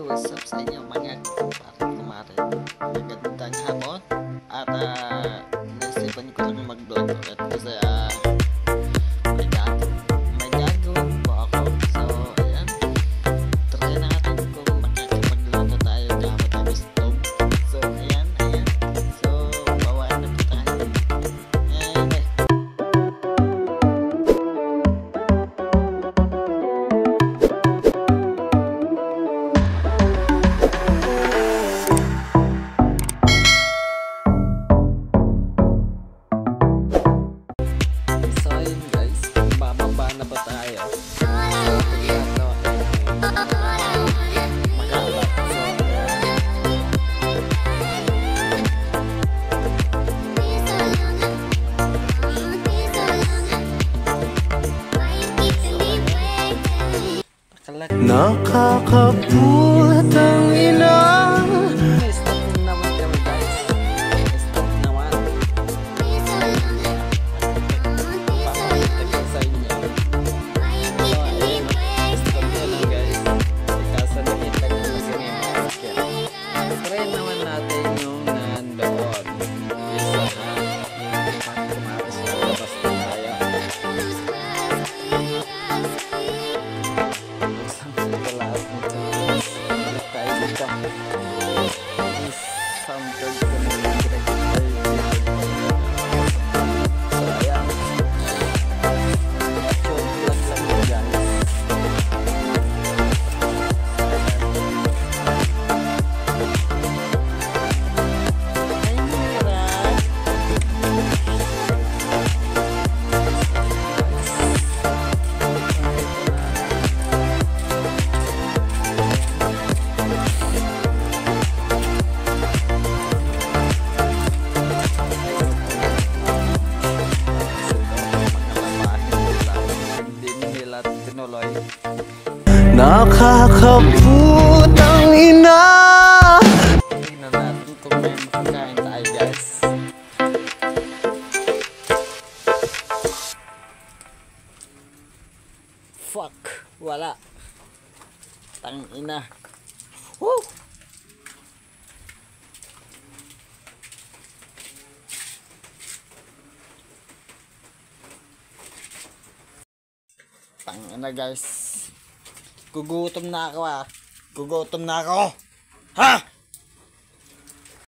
what's up sa inyo mga kumare. Magandang hapon at naisipan ko lang mag-vlog ulit kasi may gagawin po ako. So ayan, try natin kung makikipagluto tayo gamit ang stove. So ayan, so bawaan na po tayo. Nakakaput ang ina. Stop naman kami guys. Stop naman. Papakita sa inyo. So ayun, stop na lang guys. Kasi nakita ko kasi may masakit. Try naman natin yung nandoon. Isa na. Yung kumakas na labas na tayo. Nakakaput ang ina. Tingnan natin kung may makakain tayo guys. Fuck, wala. Tang ina. Woo! Tang ina guys. Gugutom na ako. Gugutom na ako. Ha?